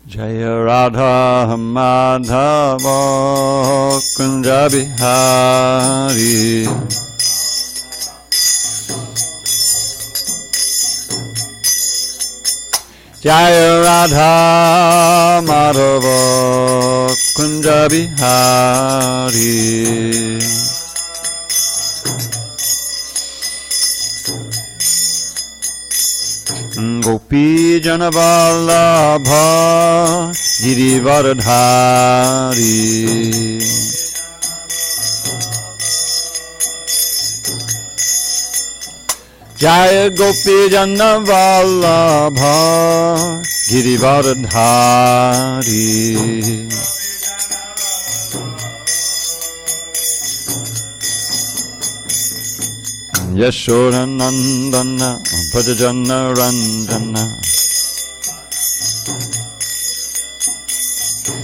Jaya Radha Madhava Kunja Bihari. Jaya Radha Madhava Kunja Bihari. Gopi Janavallabha Girivardhari. Jaya Gopi Janavallabha Girivardhari. Yashodanandana Bhajana Ranjana.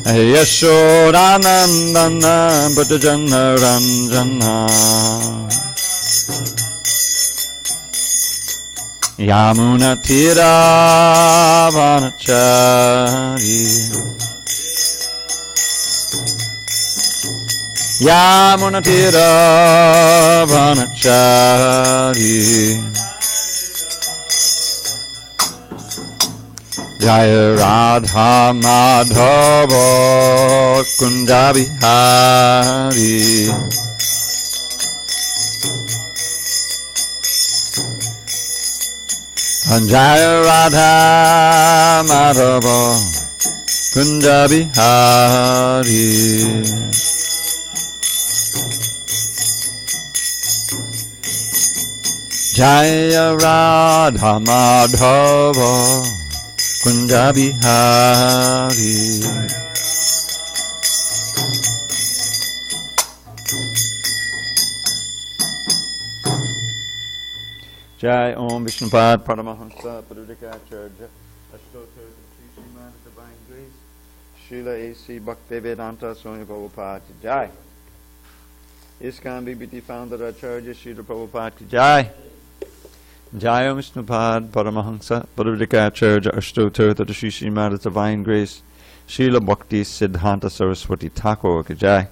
Yashodanandana Bhajana Ranjana. Yamuna Tira Vanachari. Yamuna Tira Vanachari. Jaya Radha Madhava Kunja Bihari. Jaya Radha Madhava Kunja Bihari. Jaya Radha Madhava Kunja Bihari. Jai Om Vishnupad Paramahamsa Padudikacharya Ashtotar Sri Srimad Divine Grace Srila A.C. Bhaktivedanta Swami Prabhupada Jai. ISKCON BBT founder Acharya Srila Prabhupada Jai. Jai Om Vishnupad Paramahamsa Padudikacharya Ashtotar Sri Srimad Divine Grace Srila Bhakti Siddhanta Saraswati Thakur Ki Jai.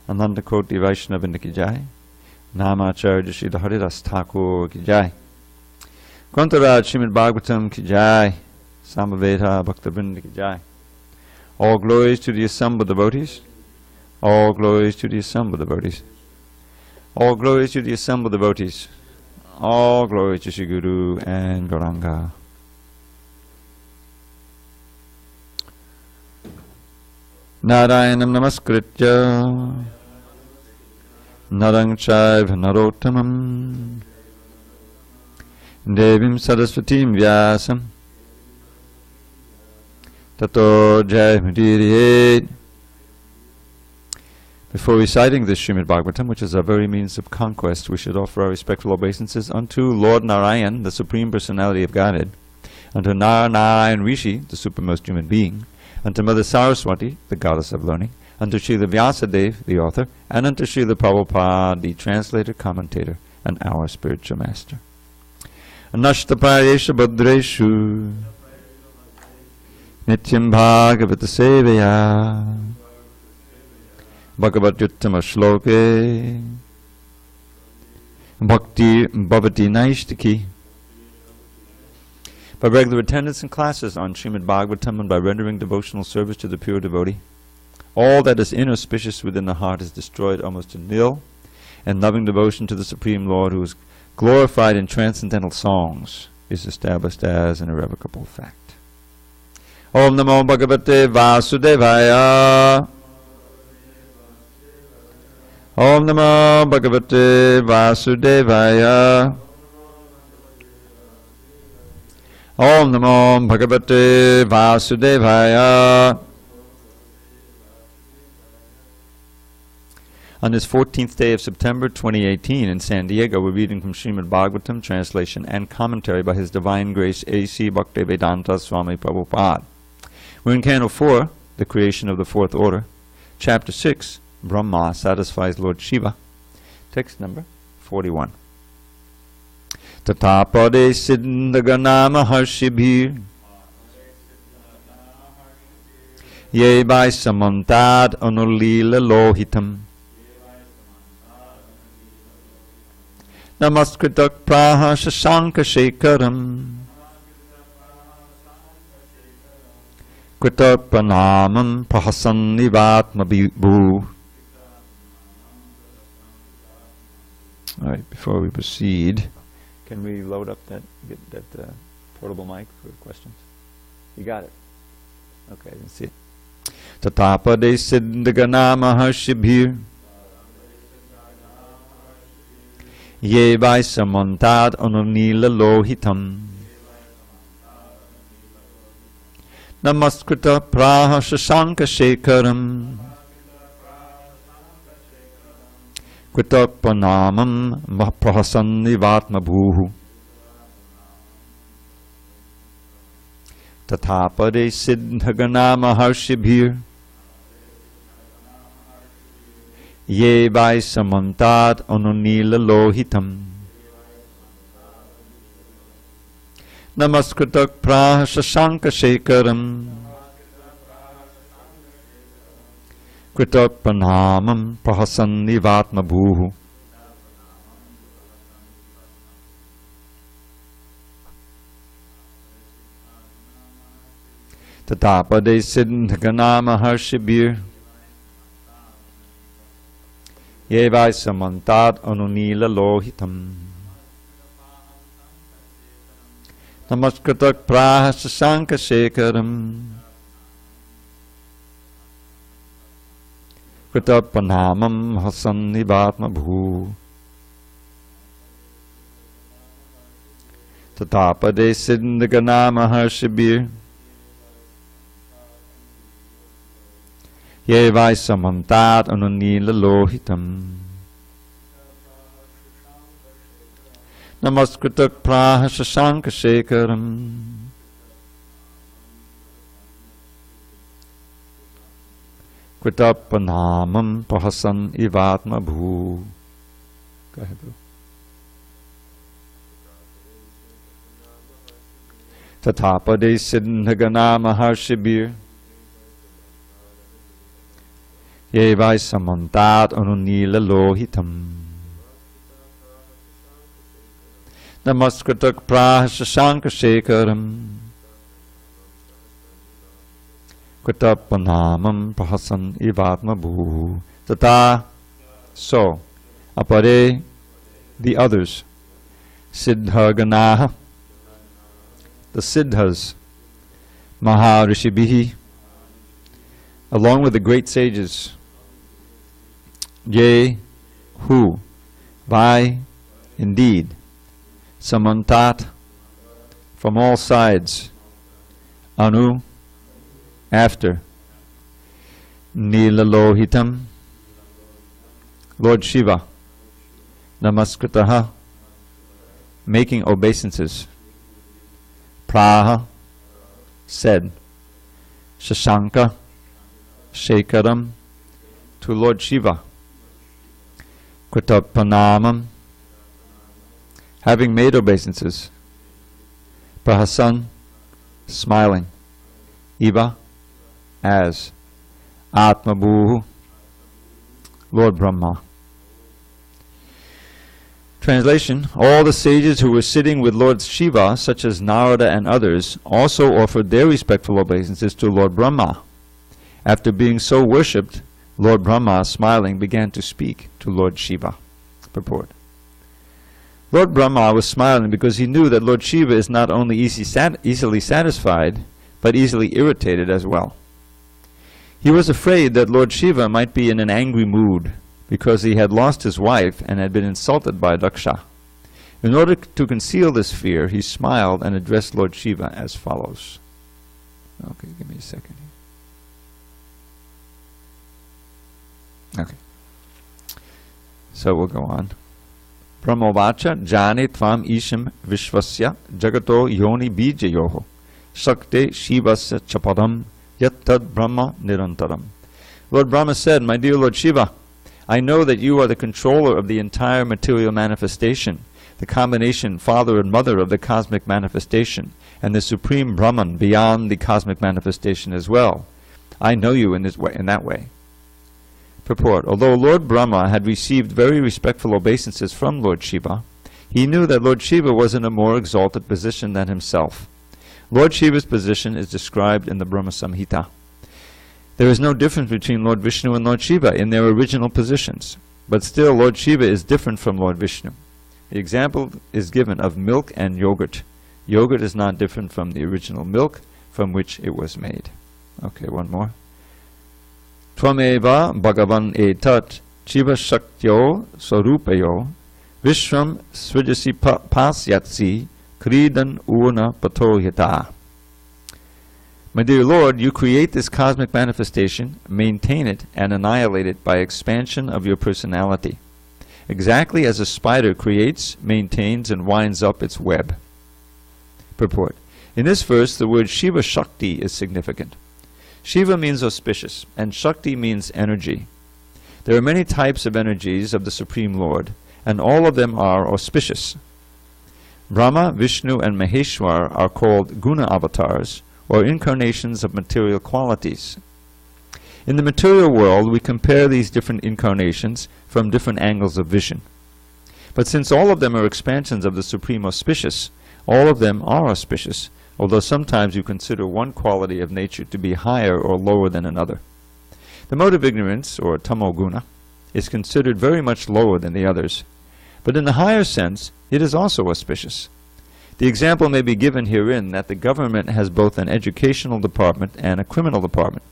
Ananda Koti Vaishnavinda Ki Jai. Namacharya Srila Haridas Thakur Ki Jai. Krantaraj Srimad Bhagavatam Ki Jai. Samaveta Bhaktivinoda Ki Jai. All glories to the assembled devotees. All glories to the assembled devotees. All glories to the assembled devotees. All glories to Shri Guru and Gauranga. Narayanam Namaskritya Narang Chaiva Narottamam Devim Saraswatim Vyasam Tato Jayamudiriye. Before reciting this Srimad Bhagavatam, which is our very means of conquest, we should offer our respectful obeisances unto Lord Narayan, the Supreme Personality of Godhead, unto Narayan Rishi, the Supremest Human Being, unto Mother Saraswati, the Goddess of Learning, unto Srila Vyasadeva, the author, and unto Srila Prabhupada, the translator, commentator, and our spiritual master. Anashtapayesha Bhadreshu Nityam Bhagavata Sevaya Bhagavat Yuttama Shloke Bhakti Bhavati Naishtaki. By regular attendance in classes on Srimad Bhagavatam and by rendering devotional service to the pure devotee, all that is inauspicious within the heart is destroyed almost to nil, and loving devotion to the Supreme Lord, who is glorified in transcendental songs, is established as an irrevocable fact. Om Namo Bhagavate Vasudevaya. Om Namo Bhagavate Vasudevaya. Om Namo Bhagavate Vasudevaya. On this 14th day of September 2018 in SanDiego, we're reading from Srimad Bhagavatam, translation and commentary by His Divine Grace A.C. Bhaktivedanta Swami Prabhupada. We're in Canto 4, the creation of the fourth order. Chapter 6, Brahma satisfies Lord Shiva. Text number 41. Tatapade Siddhagana Maharshibhir Ye vai samantad anulila lohitam. Namaskritak praha shashanka shekaram. Kritak pranamam prahasannivatma bhu. All right, before we proceed, can we load up that portable mic for questions? You got it. Okay, I didn't see it. Tatapade siddhagana maharshibhir ye vai samantad anunila lohitam namaskrita praha shashanka shekaram kritak pranamam prahasannivatma bhuhu. Tatapade siddhagana maharshibhir ye vai samantad anunila lohitam namaskritak praha shashanka shekaram kritak pranamam prahasannivatma bhuhu. Tatapade siddhagana maharshibhir ye vai samantad anunila lohitam namaskritak praha shashanka shekaram kritak pranamam prahasannivatma bhu. Tatapade siddhagana maharshibhir ye vai samantad anunila lohitam namaskritak praha shashanka shekaram kritak pranamam prahasannivatma bhu. Go ahead, Boo. Tatapade siddhagana maharshibhir ye vai samantad anunila lohitam namaskritak praha shashanka shekaram kritak pranamam prahasannivatma bhu. Tata, so, apare, the others, siddhaganaha, the siddhas, maharishibhihi, along with the great sages, ye, who, vai, indeed, samantat, from all sides, anu, after, nilalohitam, Lord Shiva, namaskritaha, making obeisances, praha, said, shashanka, shekaram, to Lord Shiva, kritak pranamam, having made obeisances, prahasan, smiling, iva, as, atmabhuhu, Lord Brahma. Translation: all the sages who were sitting with Lord Shiva, such as Narada and others, also offered their respectful obeisances to Lord Brahma. After being so worshipped, Lord Brahma, smiling, began to speak to Lord Shiva. Purport: Lord Brahma was smiling because he knew that Lord Shiva is not only easily satisfied, but easily irritated as well. He was afraid that Lord Shiva might be in an angry mood because he had lost his wife and had been insulted by Daksha. In order to conceal this fear, he smiled and addressed Lord Shiva as follows. Okay, give me a second here. Okay. So we'll go on. Brahmavacha jane tvam isham vishvasya jagato yoni bijayoho shakte shivasya chapadam yattad brahma nirantaram. Lord Brahma said, my dear Lord Shiva, I know that you are the controller of the entire material manifestation, the combination father and mother of the cosmic manifestation, and the supreme Brahman beyond the cosmic manifestation as well. I know you in that way. Purport. Although Lord Brahma had received very respectful obeisances from Lord Shiva, he knew that Lord Shiva was in a more exalted position than himself. Lord Shiva's position is described in the Brahma Samhita. There is no difference between Lord Vishnu and Lord Shiva in their original positions, but still Lord Shiva is different from Lord Vishnu. The example is given of milk and yogurt. Yogurt is not different from the original milk from which it was made. Okay, one more. Tvameva bhagavan etat chiva shaktyo sarupayo vishram srijasi pasyatsi kridan una patoyata. My dear Lord, you create this cosmic manifestation, maintain it, and annihilate it by expansion of your personality, exactly as a spider creates, maintains, and winds up its web. Purport. In this verse, the word Shiva Shakti is significant. Shiva means auspicious, and Shakti means energy. There are many types of energies of the Supreme Lord, and all of them are auspicious. Brahma, Vishnu, and Maheshwar are called guna avatars, or incarnations of material qualities. In the material world, we compare these different incarnations from different angles of vision. But since all of them are expansions of the Supreme Auspicious, all of them are auspicious, although sometimes you consider one quality of nature to be higher or lower than another. The mode of ignorance, or tamoguna, is considered very much lower than the others, but in the higher sense, it is also auspicious. The example may be given herein that the government has both an educational department and a criminal department.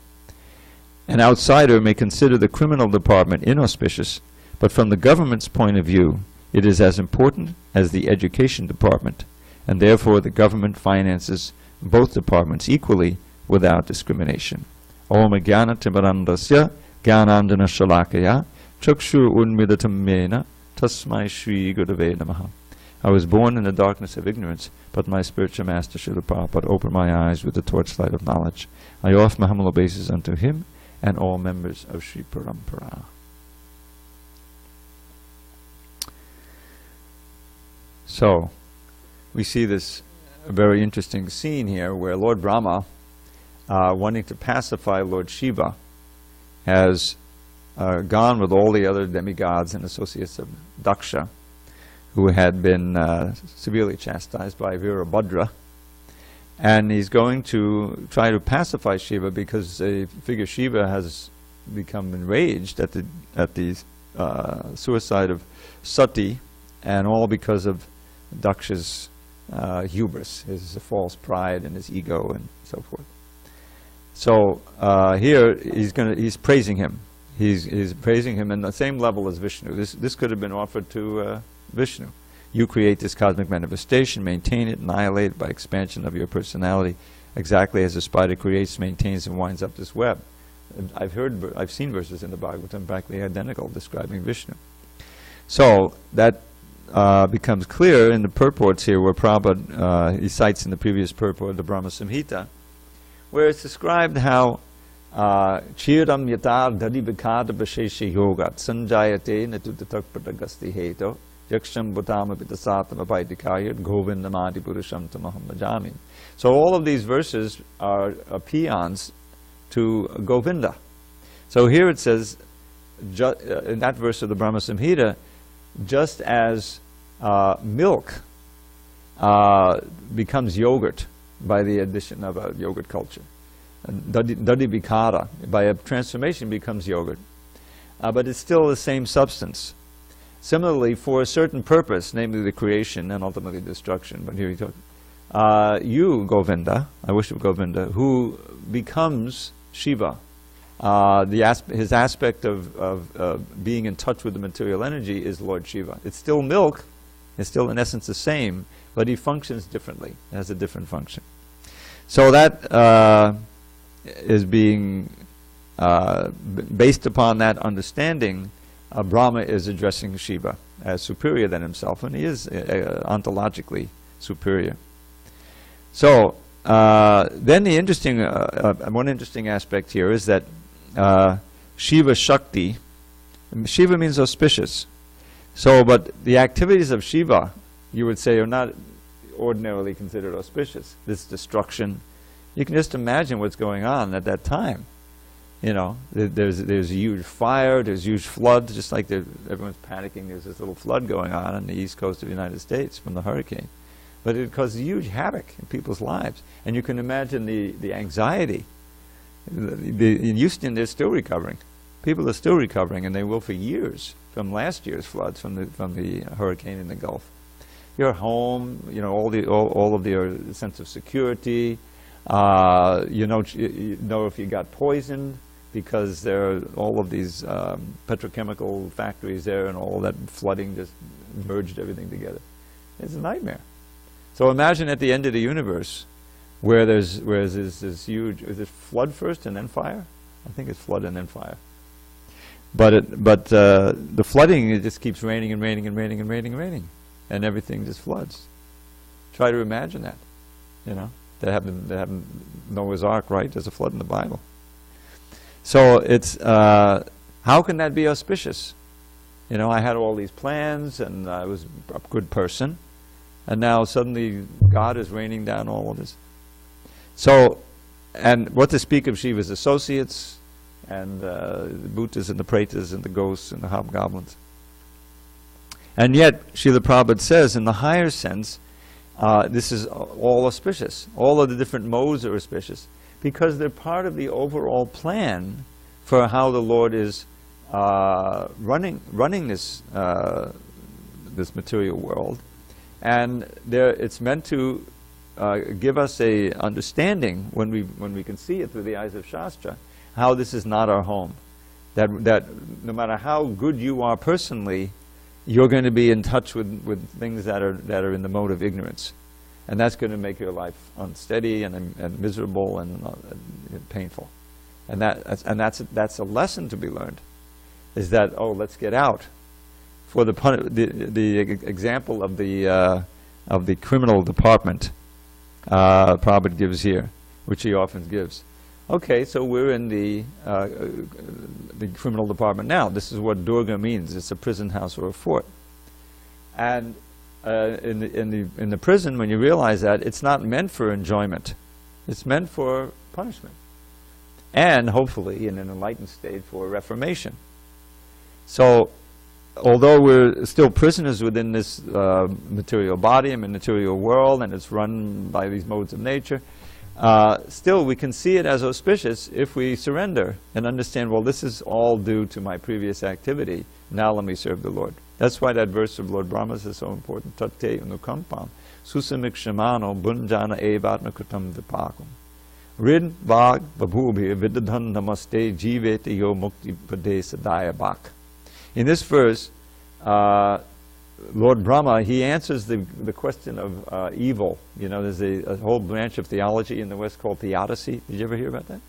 An outsider may consider the criminal department inauspicious, but from the government's point of view, it is as important as the education department, and therefore the government finances both departments equally without discrimination. Om Jnana Timarandasya Jnanandana Shalakaya Chakshur Unmidatam Mena Tasmai Shri Gurave Namaha. I was born in the darkness of ignorance, but my spiritual master Srila Prabhupada opened my eyes with the torchlight of knowledge. I offer my humble obeisances unto him and all members of Sri Parampara. So, we see this very interesting scene here where Lord Brahma, wanting to pacify Lord Shiva, has gone with all the other demigods and associates of Daksha, who had been severely chastised by Virabhadra, and he's going to try to pacify Shiva because they figure Shiva has become enraged at the suicide of Sati, and all because of Daksha's hubris, his false pride and his ego and so forth. So here he's praising him. He's praising him in the same level as Vishnu. This could have been offered to Vishnu. You create this cosmic manifestation, maintain it, annihilate it by expansion of your personality, exactly as a spider creates, maintains, and winds up this web. I've seen verses in the Bhagavatam practically identical describing Vishnu. So that becomes clear in the purports here, where Prabhupada he cites in the previous purport, the Brahma Samhita, where it's described how Chiram yatar dhari vikata bhasheshi yogat sanjayate natutatak pratagasti heto yaksham bhutama pitasatama paidikayat govindamadi purusham tamaham bhajami. So all of these verses are peons to Govinda. So here it says, in that verse of the Brahma Samhita, just as milk becomes yogurt by the addition of a yogurt culture, Dadi Vikara, by a transformation, becomes yogurt. But it's still the same substance. Similarly, for a certain purpose, namely the creation and ultimately destruction, but here he talks, you, Govinda, I worship Govinda, who becomes Shiva, his aspect of being in touch with the material energy is Lord Shiva. It's still milk, it's still in essence the same, but he functions differently, has a different function. So that is being, based upon that understanding, Brahma is addressing Shiva as superior than himself, and he is ontologically superior. So then the interesting, one interesting aspect here is that Shiva Shakti, Shiva means auspicious. So, but the activities of Shiva, you would say, are not ordinarily considered auspicious. This destruction, you can just imagine what's going on at that time. You know, there's a huge fire, there's huge floods, just like everyone's panicking. There's this little flood going on the east coast of the United States from the hurricane. But it causes huge havoc in people's lives. And you can imagine the anxiety. In Houston, they're still recovering. People are still recovering, and they will for years from last year's floods from the hurricane in the Gulf. Your home, you know, all of your sense of security. You know if you got poisoned, because there are all of these petrochemical factories there, and all that flooding just merged everything together. It's a nightmare. So imagine at the end of the universe, where there's this huge, is it flood first and then fire? I think it's flood and then fire. But the flooding, it just keeps raining and raining and raining and raining and raining, and everything just floods. Try to imagine that. You know, they have Noah's Ark, right? There's a flood in the Bible. So it's how can that be auspicious? You know, I had all these plans, and I was a good person, and now suddenly God is raining down all of this. So, and what to speak of Shiva's associates, and the Bhutas and the Pretas and the ghosts and the hobgoblins. And yet, Srila Prabhupada says, in the higher sense, this is all auspicious. All of the different modes are auspicious, because they're part of the overall plan for how the Lord is running this this material world, and it's meant to give us a understanding when we can see it through the eyes of Shastra, how this is not our home. That no matter how good you are personally, you're going to be in touch with things that are in the mode of ignorance, and that's going to make your life unsteady and miserable and painful. And that's a lesson to be learned. Is that, oh, let's get out. For the example of the criminal department, Prabhupada gives here, which he often gives. Okay, so we're in the criminal department now. This is what Durga means. It's a prison house or a fort. And in the prison, when you realize that, it's not meant for enjoyment. It's meant for punishment. And hopefully, in an enlightened state, for reformation. So, although we're still prisoners within this material body and material world, and it's run by these modes of nature, still we can see it as auspicious if we surrender and understand, well, this is all due to my previous activity. Now let me serve the Lord. That's why that verse of Lord Brahma's is so important. Tate unukampam susamik shamano bunjana evatma kutam vipakam rid bhag babhubhi vidadhan namaste jivete yo mukti pade sadaya bhak. In this verse, Lord Brahma, he answers the question of evil. You know, there's a whole branch of theology in the West called theodicy. Did you ever hear about that?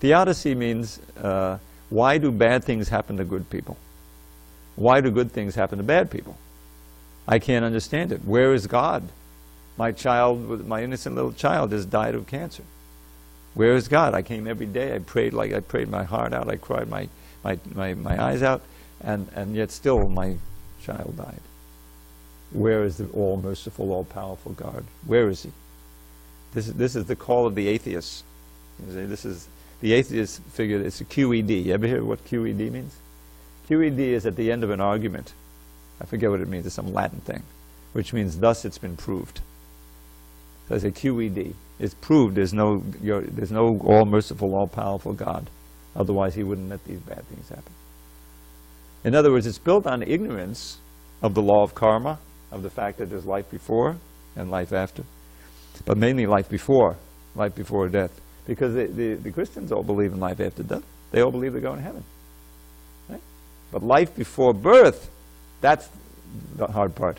Theodicy means, why do bad things happen to good people? Why do good things happen to bad people? I can't understand it. Where is God? My child, my innocent little child, has died of cancer. Where is God? I came every day. I prayed my heart out. I cried my eyes out, and yet still my child died. Where is the all-merciful, all-powerful God? Where is He? This is the call of the atheists. This is the atheist figure. It's a QED. You ever hear what QED means? QED is at the end of an argument. I forget what it means. It's some Latin thing, which means thus it's been proved. So it's a QED. It's proved. There's no all-merciful, all-powerful God. Otherwise, He wouldn't let these bad things happen. In other words, it's built on ignorance of the law of karma, of the fact that there's life before and life after, but mainly life before death. Because the Christians all believe in life after death. They all believe they're going to heaven. Right? But life before birth, that's the hard part.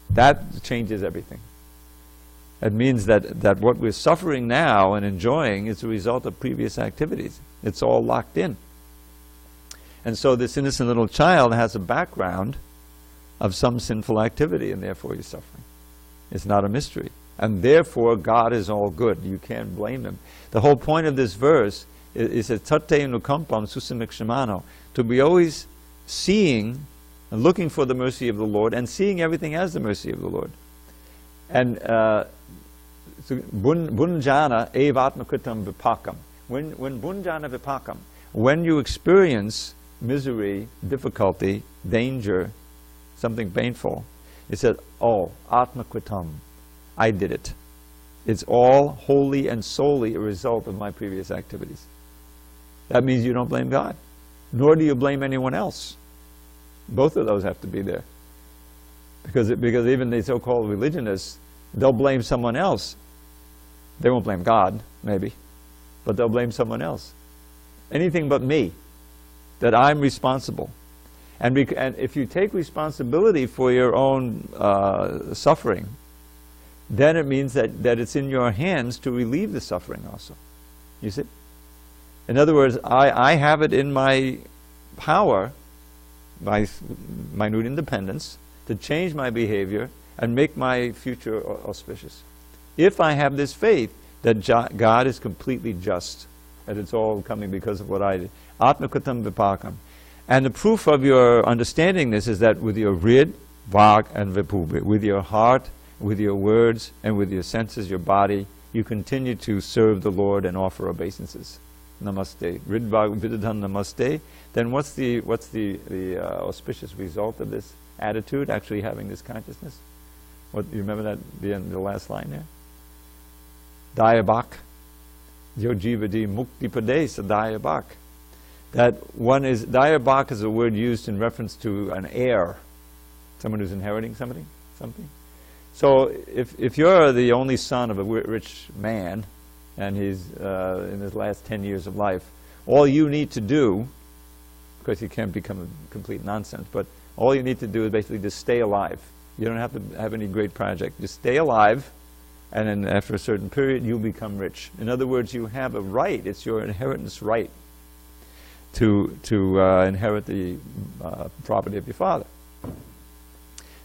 That changes everything. It means that what we're suffering now and enjoying is a result of previous activities. It's all locked in. And so this innocent little child has a background of some sinful activity, and therefore he's suffering. It's not a mystery. And therefore God is all good. You can't blame Him. The whole point of this verse is a tate nukampam susamik shamano, to be always seeing and looking for the mercy of the Lord and seeing everything as the mercy of the Lord. And bunjana evatmakritam vipakam. when bunjana vipakam, when you experience misery, difficulty, danger, something painful, it said, oh, atmakritam, I did it. It's all wholly and solely a result of my previous activities. That means you don't blame God, nor do you blame anyone else. Both of those have to be there. Because even the so-called religionists, they'll blame someone else. They won't blame God, maybe, but they'll blame someone else. Anything but me, that I'm responsible. And if you take responsibility for your own suffering, then it means that it's in your hands to relieve the suffering also. You see? In other words, I have it in my power, by minute independence, to change my behavior and make my future auspicious. If I have this faith that God is completely just, that it's all coming because of what I did. Atmakatam vipakam. And the proof of your understanding this is that with your rid, vag, and vipubhi, with your heart, with your words, and with your senses, your body, you continue to serve the Lord and offer obeisances. Namaste. Rid, vag, vidadhan, namaste. Then what's the auspicious result of this attitude, actually having this consciousness? What, you remember that, the last line there? Dayabak. Yojivadi mukti pade sadayabak. That one is, dayabak is a word used in reference to an heir, someone who's inheriting something. So if you're the only son of a rich man, and he's in his last 10 years of life, all you need to do, because you can't become a complete nonsense, but all you need to do is basically just stay alive. You don't have to have any great project. Just stay alive, and then after a certain period, you'll become rich. In other words, you have a right. It's your inheritance right to inherit the property of your father.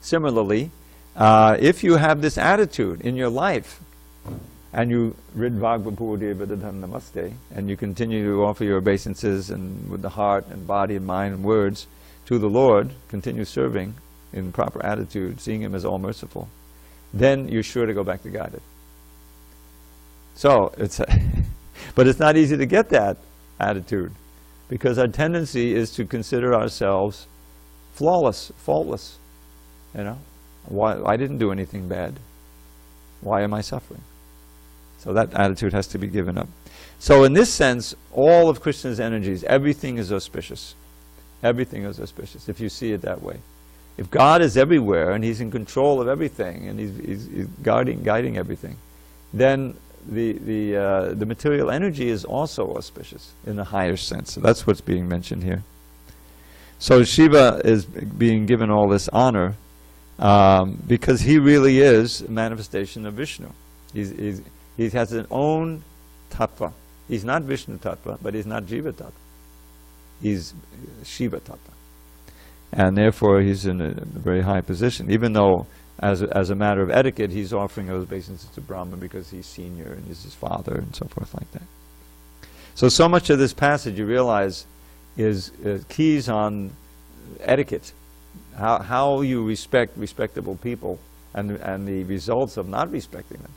Similarly, if you have this attitude in your life, and you rid namaste, and you continue to offer your obeisances and with the heart and body and mind and words to the Lord, continue serving in proper attitude, seeing Him as all merciful, then you're sure to go back to Godhead. So it's but it's not easy to get that attitude, because our tendency is to consider ourselves flawless, faultless. You know, why I didn't do anything bad. Why am I suffering? So that attitude has to be given up. So in this sense, all of Krishna's energies, everything is auspicious. Everything is auspicious, if you see it that way. If God is everywhere and He's in control of everything and He's guiding everything, then the material energy is also auspicious in a higher sense. So that's what's being mentioned here. So Shiva is being given all this honor because he really is a manifestation of Vishnu. He has his own tattva. He's not Vishnu tattva, but he's not Jiva tattva. He's Shiva tattva. And therefore he's in a very high position, even though as a matter of etiquette he's offering those obeisances to Brahma because he's senior and he's his father and so forth like that. So much of this passage, you realize, is keys on etiquette, how you respect respectable people and the results of not respecting them.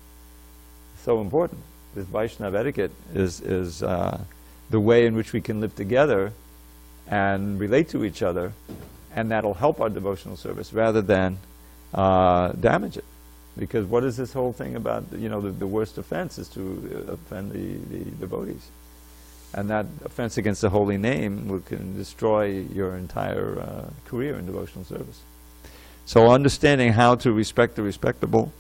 So important. This Vaishnava etiquette is the way in which we can live together and relate to each other, and that'll help our devotional service rather than damage it. Because what is this whole thing about? You know, the worst offense is to offend the devotees, and that offense against the holy name can destroy your entire career in devotional service. So understanding how to respect the respectable,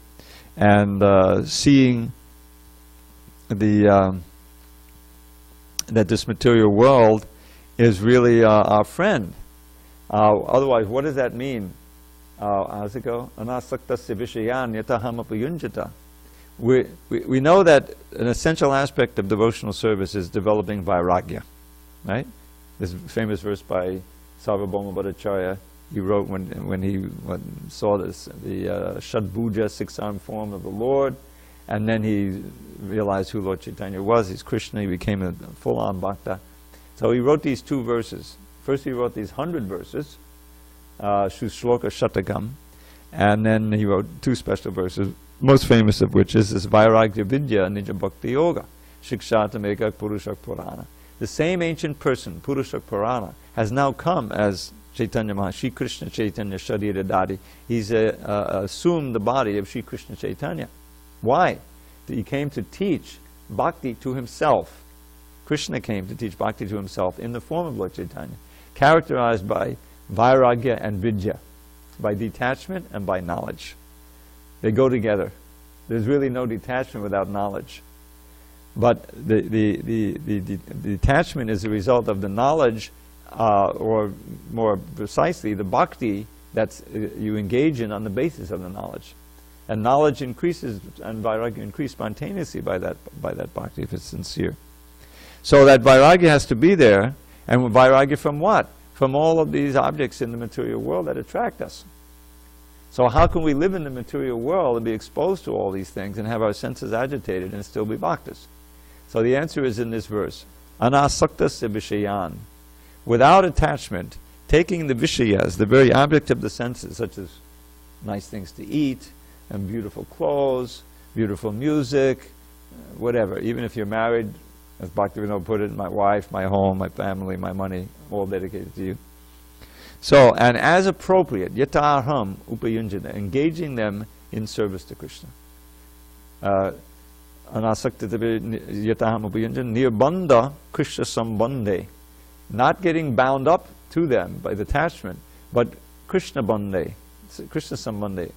and seeing that this material world is really our friend. Otherwise, what does that mean? How does it go? Anasaktasya vishayan yataham apayunjata. We know that an essential aspect of devotional service is developing vairagya, right? This famous verse by Sarvabhauma Bhattacharya, he wrote when he saw the Shadbhuja, six-armed form of the Lord, and then he realized who Lord Chaitanya was. He's Krishna. He became a full-on bhakta. So he wrote these two verses. First he wrote these 100 verses, Shloka Shatakam, and then he wrote two special verses, most famous of which is this Vairagya Vidya Nija Bhakti Yoga. Shikshatam Ekak Purushak Purana. The same ancient person, Purushak Purana, has now come as Chaitanya Mahashi Krishna Chaitanya Sharira Dadi. He's assumed the body of Sri Krishna Chaitanya. Why? He came to teach bhakti to himself. Krishna came to teach bhakti to himself in the form of Lord Chaitanya, characterized by vairagya and vidya, by detachment and by knowledge. They go together. There's really no detachment without knowledge. But the detachment is a result of the knowledge, or more precisely, the bhakti that you engage in on the basis of the knowledge. And knowledge increases, and vairagya increase spontaneously by that bhakti if it's sincere. So that vairagya has to be there, and vairagya from what? From all of these objects in the material world that attract us. So how can we live in the material world and be exposed to all these things and have our senses agitated and still be bhaktas? So the answer is in this verse, anasaktasya vishayan. Without attachment, taking the vishayas, the very object of the senses, such as nice things to eat, and beautiful clothes, beautiful music, whatever. Even if you're married, as Bhaktivinoda put it, my wife, my home, my family, my money, all dedicated to you. So, and as appropriate, yataham upayunjana, engaging them in service to Krishna. Anasakta yataham upayunjana, nirbandha Krishna sambandhe. Not getting bound up to them by detachment, but Krishna bandhe, Krishna sambandhe.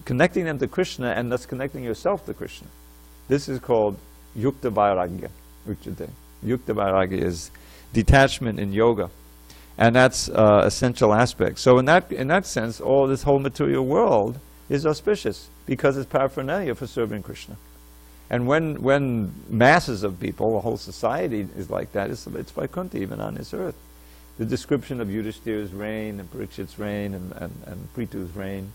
Connecting them to Krishna and thus connecting yourself to Krishna. This is called yukta vairagya. Yukta vairagya is detachment in yoga, and that's essential aspect. So in that sense, all this whole material world is auspicious because it's paraphernalia for serving Krishna. And when masses of people, a whole society is like that, it's Vaikuntha even on this earth. The description of Yudhishthira's reign and Parikshit's reign and Prithu's reign.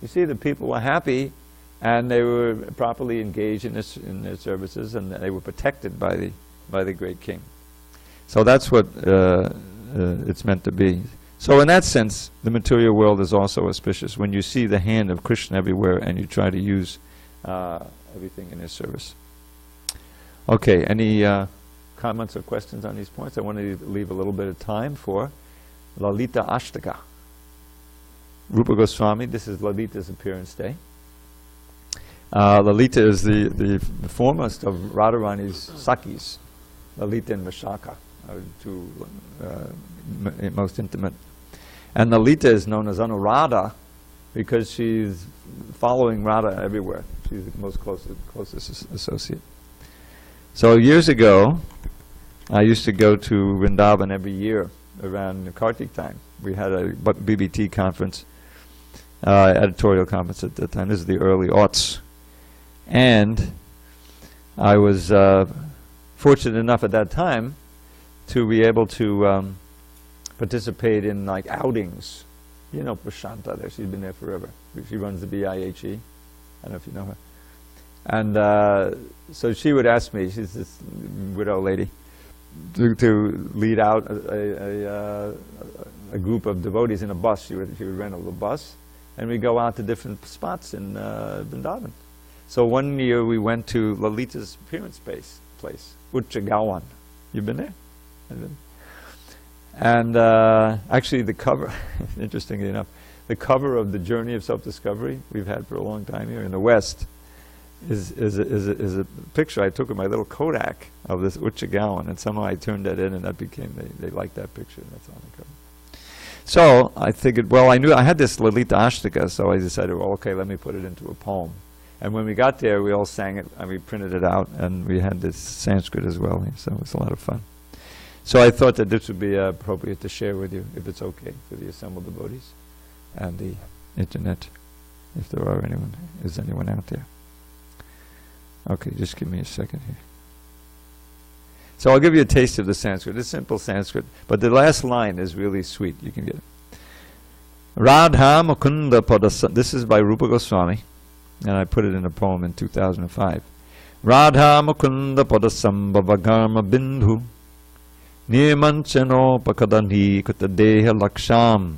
You see, the people were happy, and they were properly engaged in their services, and they were protected by the great king. So that's what it's meant to be. So in that sense, the material world is also auspicious when you see the hand of Krishna everywhere, and you try to use everything in his service. Okay, any comments or questions on these points? I want to leave a little bit of time for Lalita Ashtaka. Rupa Goswami, this is Lalita's appearance day. Lalita is the foremost of Radharani's Sakhis. Lalita and Vishaka are two most intimate. And Lalita is known as Anuradha because she's following Radha everywhere. She's the most closest associate. So years ago, I used to go to Vrindavan every year around Kartik time. We had a BBT conference. Editorial conference at that time. This is the early aughts. And I was fortunate enough at that time to be able to participate in like outings. You know Prashanta there, she's been there forever. She runs the BIHE. I don't know if you know her. And so she would ask me, she's this widow lady, to lead out a group of devotees in a bus. She would rent a little bus. And we go out to different spots in Vrindavan. So one year we went to Lalita's appearance place, Uchagawan. You've been there? And actually the cover, interestingly enough, the cover of the Journey of Self-Discovery we've had for a long time here in the West is a picture I took with my little Kodak of this Uchagawan, and somehow I turned that in, and that became, they liked that picture, and that's on the cover. So I figured, well, I knew I had this Lalita Ashtaka, so I decided, well, okay, let me put it into a poem. And when we got there, we all sang it, and we printed it out, and we had this Sanskrit as well, so it was a lot of fun. So I thought that this would be appropriate to share with you, if it's okay, for the assembled devotees and the internet, if there are anyone, is anyone out there. Okay, just give me a second here. So I'll give you a taste of the Sanskrit. It's simple Sanskrit, but the last line is really sweet. You can get it. Radha Mukunda Padasa. This is by Rupa Goswami, and I put it in a poem in 2005. Radha Mukunda Padasambhava Garma Bindhu Nirmanchano Pakadani Kutadeha Laksham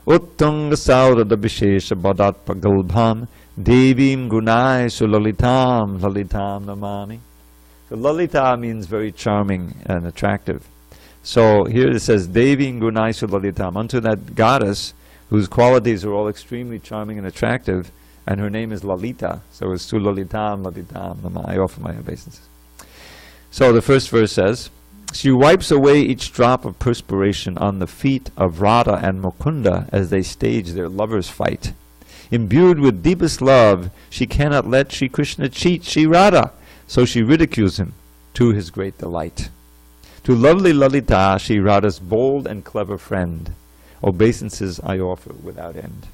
Uttunga Saurada Vishesha Badat Pagalbham Devim Gunai Sulalitam Lalitam Namami. The Lalita means very charming and attractive. So here it says, Devi Gunaisu Lalitam, unto that goddess whose qualities are all extremely charming and attractive, and her name is Lalita. So it's to Lalitam, Lalitam, I offer my obeisances. So the first verse says, she wipes away each drop of perspiration on the feet of Radha and Mukunda as they stage their lovers' fight. Imbued with deepest love, she cannot let Sri Krishna cheat Sri Radha, so she ridicules him to his great delight. To lovely Lalita, Sri Radha's bold and clever friend, obeisances I offer without end.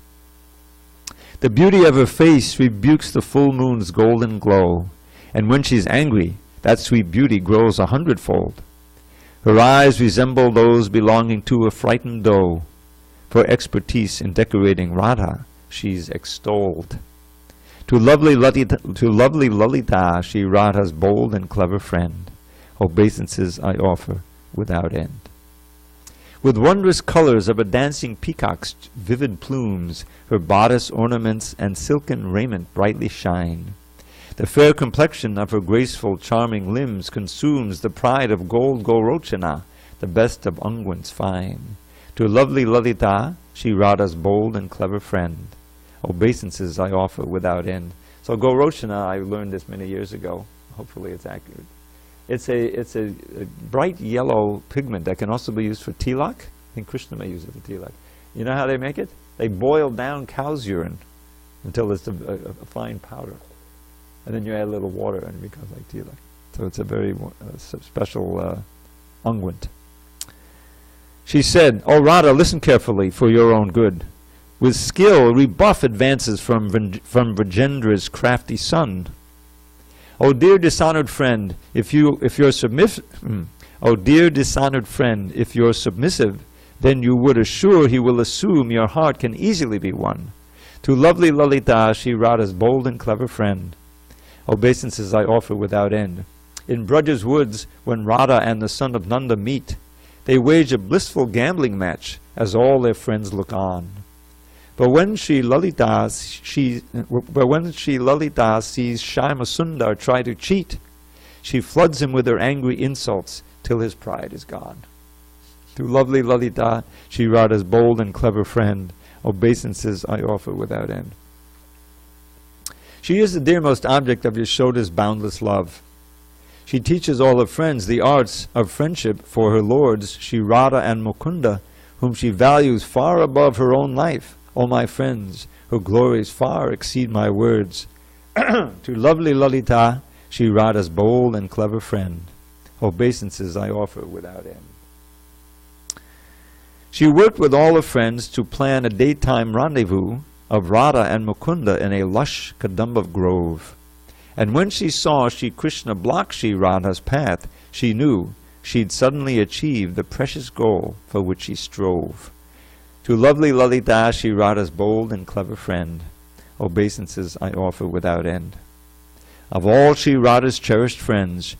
The beauty of her face rebukes the full moon's golden glow, and when she's angry, that sweet beauty grows 100-fold. Her eyes resemble those belonging to a frightened doe. For expertise in decorating Radha, she's extolled. To lovely Lalita, Sri Radha's bold and clever friend, obeisances I offer without end. With wondrous colors of a dancing peacock's vivid plumes, her bodice ornaments and silken raiment brightly shine. The fair complexion of her graceful, charming limbs consumes the pride of gold Gorochana, the best of unguents fine. To lovely Lalita, Sri Radha's bold and clever friend, obeisances I offer without end. So Gorochana, I learned this many years ago. Hopefully it's accurate. It's a bright yellow pigment that can also be used for tilak. I think Krishna may use it for tilak. You know how they make it? They boil down cow's urine until it's a fine powder. And then you add a little water and it becomes like tilak. So it's a very special unguent. She said, O Radha, listen carefully for your own good. With skill, rebuff advances from Vrajendra's crafty son. O dear dishonored friend, if you're submissive, then you would assure he will assume your heart can easily be won. To lovely Lalita, Sri Radha's bold and clever friend, obeisances I offer without end. In Braja's woods, when Radha and the son of Nanda meet, they wage a blissful gambling match as all their friends look on. But when Sri Lalita sees Shyamasundar try to cheat, she floods him with her angry insults till his pride is gone. To lovely Lalita, Sri Radha's bold and clever friend, obeisances I offer without end. She is the dearmost object of Yashoda's boundless love. She teaches all her friends the arts of friendship for her lords, Sri Radha and Mukunda, whom she values far above her own life. O my friends, her glories far exceed my words. To lovely Lalita, Sri Radha's bold and clever friend, obeisances I offer without end. She worked with all her friends to plan a daytime rendezvous of Radha and Mukunda in a lush Kadamba grove. And when she saw Sri Krishna block Sri Radha's path, she knew she'd suddenly achieved the precious goal for which she strove. To lovely Lalita, Sri Radha's bold and clever friend, obeisances I offer without end. Of all Sri Radha's cherished friends,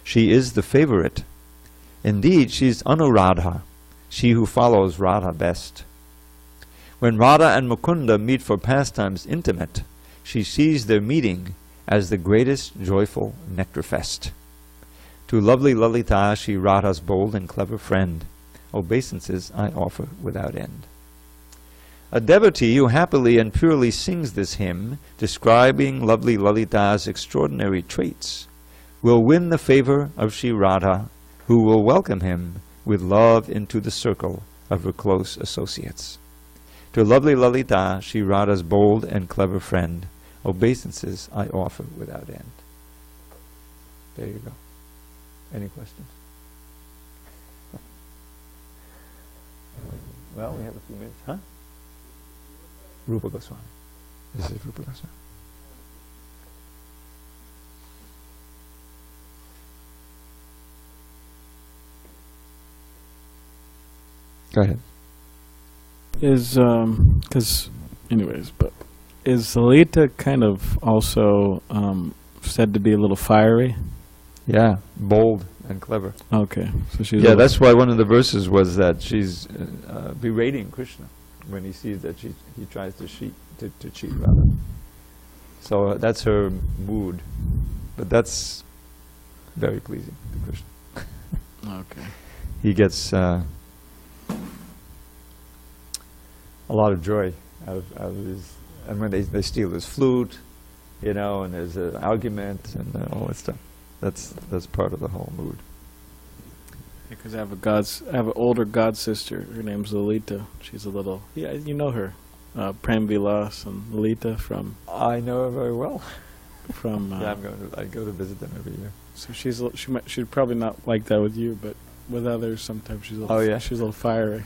she is the favorite. Indeed, she's Anuradha, she who follows Radha best. When Radha and Mukunda meet for pastimes intimate, she sees their meeting as the greatest joyful nectar fest. To lovely Lalita, Sri Radha's bold and clever friend, obeisances I offer without end. A devotee who happily and purely sings this hymn, describing lovely Lalita's extraordinary traits, will win the favor of Sri Radha, who will welcome him with love into the circle of her close associates. To lovely Lalita, Sri Radha's bold and clever friend, obeisances I offer without end. There you go. Any questions? Well, we have a few minutes, huh? Rupa Goswami. This is Rupa Goswami. Go ahead. Is Lalita kind of also said to be a little fiery? Yeah, bold and clever. Okay, so she's that's why one of the verses was that she's berating Krishna when he sees that he tries to cheat Radha. So that's her mood. But that's very pleasing to Krishna. Okay. He gets a lot of joy out of his, and when they steal his flute, you know, and there's an argument and all that stuff. That's part of the whole mood. Because I have an older god sister. Her name's Lolita. She's a little, yeah, you know her, Prem Vilas and Lolita from. I know her very well. From. Yeah, I go to visit them every year. So she'd probably not like that with you, but with others sometimes she's a little. Oh yeah. She's a little fiery.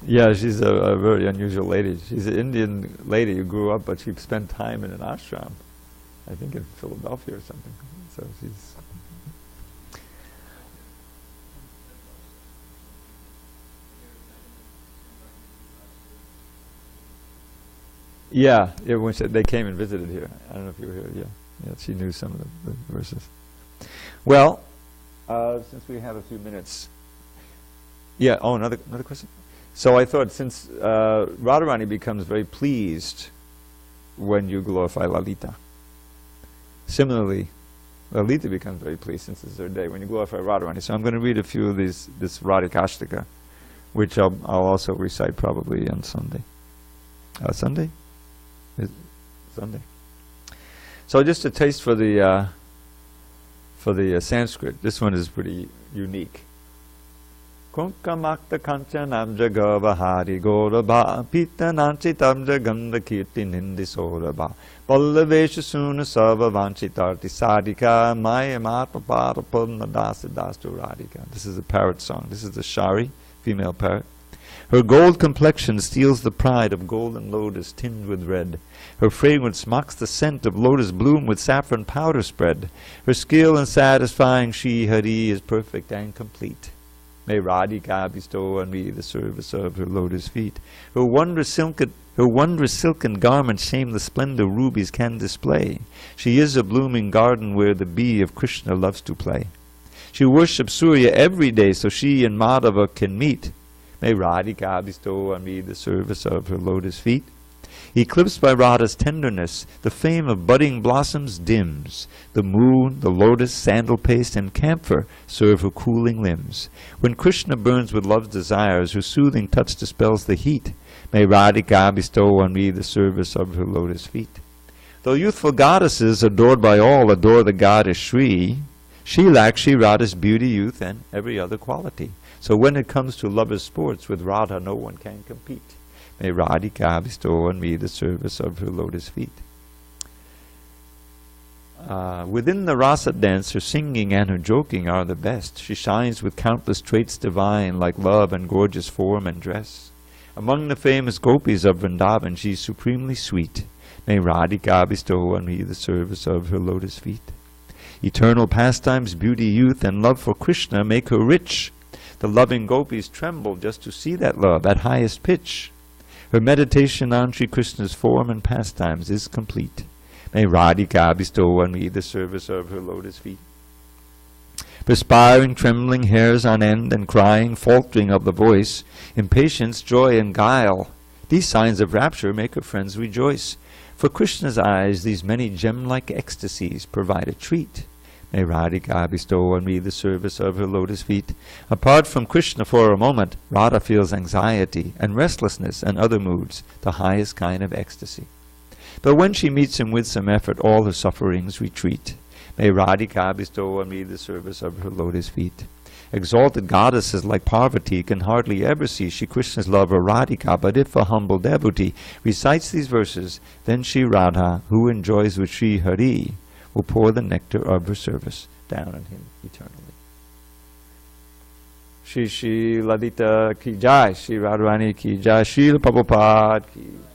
Yeah, she's a very unusual lady. She's an Indian lady who grew up, but she spent time in an ashram, I think in Philadelphia or something. So she's. Yeah, when they came and visited here. I don't know if you were here. Yeah, she knew some of the verses. Well, since we have a few minutes. Yeah. Oh, another question. So I thought, since Radharani becomes very pleased when you glorify Lalita, similarly, Lalita becomes very pleased, since it's her day, when you glorify Radharani. So I'm going to read a few of this Radhikashtaka, which I'll also recite probably on Sunday. Sunday? Sunday. So just a taste for the Sanskrit. This one is pretty unique. Kunkamakta kanchanam jagavahari gorabha pitananchitam jaganda kirti nindi sorabha pallavesha suna sava vanchitarti sadika mayamatmapara purna dasa dastu radhika. This is a parrot song. This is the Shari, female parrot. Her gold complexion steals the pride of golden lotus tinged with red. Her fragrance mocks the scent of lotus bloom with saffron powder spread. Her skill in satisfying Shri Hari is perfect and complete. May Radhika bestow on me the service of her lotus feet. Her wondrous silken garments shame the splendor rubies can display. She is a blooming garden where the bee of Krishna loves to play. She worships Surya every day so she and Madhava can meet. May Radhika bestow on me the service of her lotus feet. Eclipsed by Radha's tenderness, the fame of budding blossoms dims. The moon, the lotus, sandal paste, and camphor serve her cooling limbs. When Krishna burns with love's desires, her soothing touch dispels the heat. May Radhika bestow on me the service of her lotus feet. Though youthful goddesses, adored by all, adore the goddess Shri, she lacks Shri Radha's beauty, youth, and every other quality. So when it comes to lovers' sports, with Radha no one can compete. May Radhika bestow on me the service of her lotus feet. Within the rasa dance, her singing and her joking are the best. She shines with countless traits divine, like love and gorgeous form and dress. Among the famous gopis of Vrindavan, she is supremely sweet. May Radhika bestow on me the service of her lotus feet. Eternal pastimes, beauty, youth, and love for Krishna make her rich. The loving gopis tremble just to see that love at highest pitch. Her meditation on Sri Krishna's form and pastimes is complete. May Radhika bestow on me the service of her lotus feet. Perspiring, trembling, hairs on end, and crying, faltering of the voice, impatience, joy, and guile, these signs of rapture make her friends rejoice. For Krishna's eyes, these many gem-like ecstasies provide a treat. May Radhika bestow on me the service of her lotus feet. Apart from Krishna for a moment, Radha feels anxiety and restlessness and other moods, the highest kind of ecstasy. But when she meets him with some effort, all her sufferings retreat. May Radhika bestow on me the service of her lotus feet. Exalted goddesses like Parvati can hardly ever see Shri Krishna's lover Radhika, but if a humble devotee recites these verses, then Shri Radha, who enjoys with Shri Hari, will pour the nectar of her service down on him eternally. Shri Lalita ki jai, Shri Radharani ki jai, Srila Prabhupada ki jai.